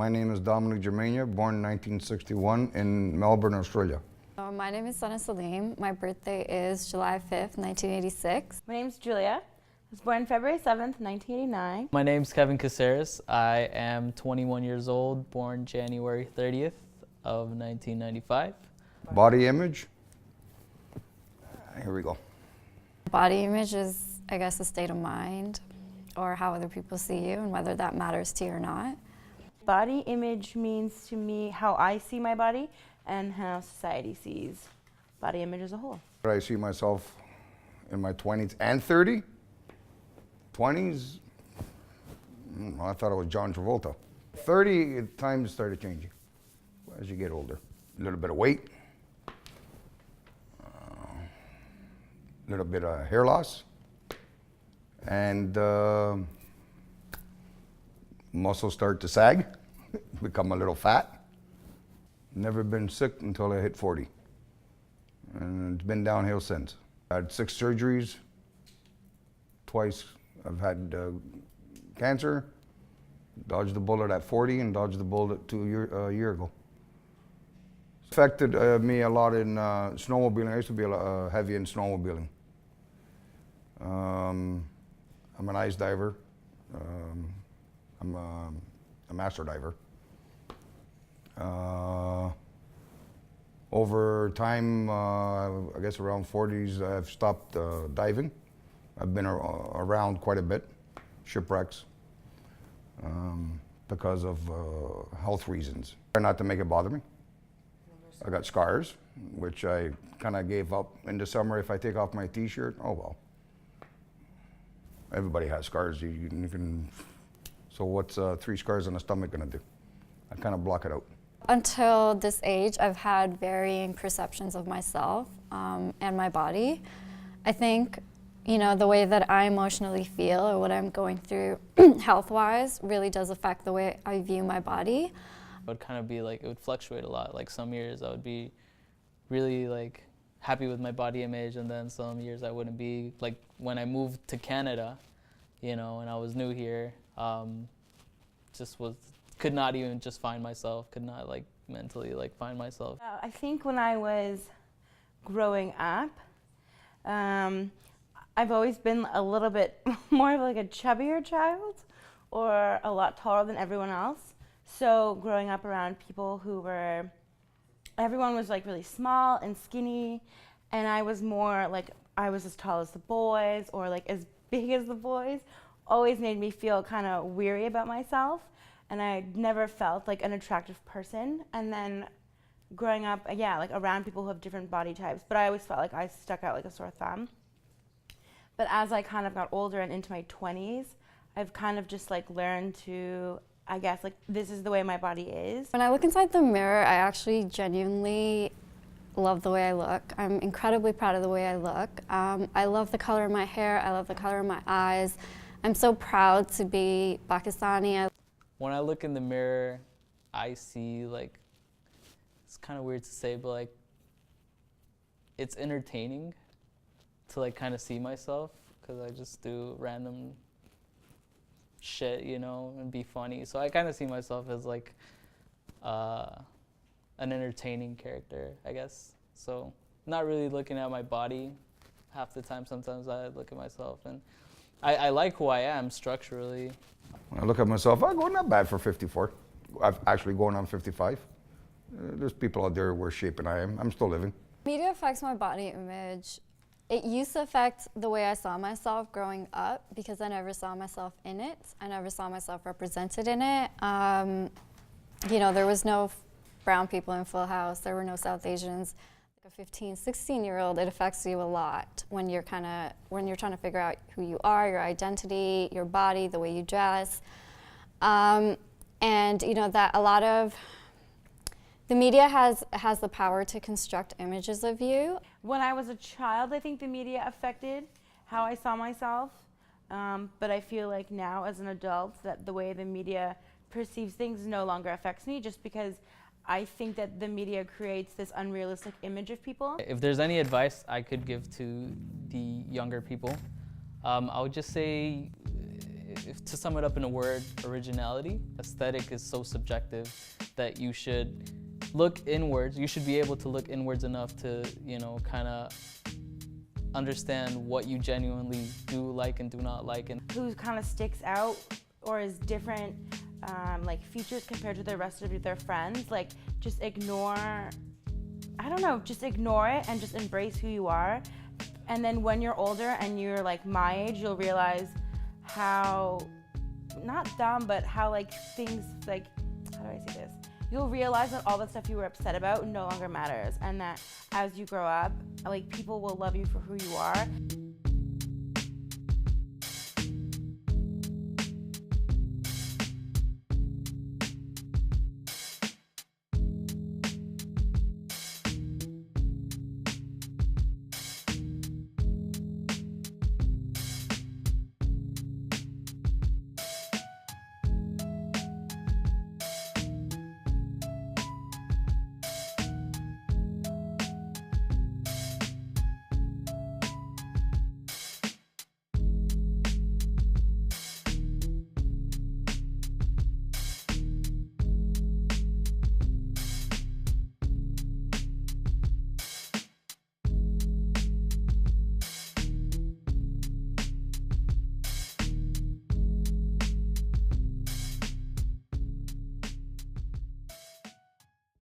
My name is Dominic Germania, born in 1961 in Melbourne, Australia. My name is Sana Salim. My birthday is July 5th, 1986. My name's Julia. I was born February 7th, 1989. My name's Kevin Caceres. I am 21 years old, born January 30th of 1995. Body image. Here we go. Body image is, I guess, a state of mind or how other people see you and whether that matters to you or not. Body image means to me how I see my body and how society sees body image as a whole. I see myself in my 20s and 30. 20s, I thought it was John Travolta. 30, times started changing as you get older. A little bit of weight, a little bit of hair loss, and muscles start to sag, become a little fat. Never been sick until I hit 40. And it's been downhill since. I had 6 surgeries. Twice I've had cancer. Dodged the bullet at 40 and dodged the bullet a year ago. It's affected me a lot in snowmobiling. I used to be heavy in snowmobiling. I'm an ice diver. I'm a master diver. Over time, I guess around 40s, I've stopped diving. I've been around quite a bit, shipwrecks, because of health reasons. Try not to make it bother me. I got scars, which I kind of gave up in the summer. If I take off my t-shirt, oh well. Everybody has scars. You can. So what's 3 scars on the stomach gonna do? I kind of block it out. Until this age, I've had varying perceptions of myself and my body. I think, the way that I emotionally feel or what I'm going through health-wise really does affect the way I view my body. It would kind of be like, it would fluctuate a lot. Like some years I would be really happy with my body image, and then some years I wouldn't be. Like when I moved to Canada, and I was new here, could not even just find myself, could not mentally find myself. I think when I was growing up, I've always been a little bit more of a chubbier child or a lot taller than everyone else. So growing up around people everyone was really small and skinny, and I was more I was as tall as the boys or as big as the boys. Always made me feel kind of weary about myself. And I never felt like an attractive person. And then growing up, around people who have different body types, but I always felt like I stuck out like a sore thumb. But as I kind of got older and into my 20s, I've kind of just learned to, I guess, this is the way my body is. When I look inside the mirror, I actually genuinely love the way I look. I'm incredibly proud of the way I look. I love the color of my hair. I love the color of my eyes. I'm so proud to be Pakistani. When I look in the mirror, I see it's kind of weird to say, but it's entertaining to kind of see myself, because I just do random shit, and be funny. So I kind of see myself as an entertaining character, I guess. So not really looking at my body half the time. Sometimes I look at myself and I like who I am structurally. When I look at myself, I go not bad for 54. I've actually going on 55. There's people out there worse shape than I am. I'm still living. Media affects my body image. It used to affect the way I saw myself growing up because I never saw myself in it. I never saw myself represented in it. There was no brown people in Full House. There were no South Asians. A 15, 16-year-old, it affects you a lot when you're trying to figure out who you are, your identity, your body, the way you dress. And that a lot of the media has the power to construct images of you. When I was a child, I think the media affected how I saw myself. But I feel like now as an adult that the way the media perceives things no longer affects me, just because I think that the media creates this unrealistic image of people. If there's any advice I could give to the younger people, I would just say to sum it up in a word, originality. Aesthetic is so subjective that you should look inwards. You should be able to look inwards enough to, kind of understand what you genuinely do like and do not like. And who kind of sticks out or is different, like features compared to the rest of their friends. Like just ignore, I don't know, just ignore it and just embrace who you are. And then when you're older and you're like my age, you'll realize how, not dumb, but how like things like, how do I say this? You'll realize that all the stuff you were upset about no longer matters, and that as you grow up, like people will love you for who you are.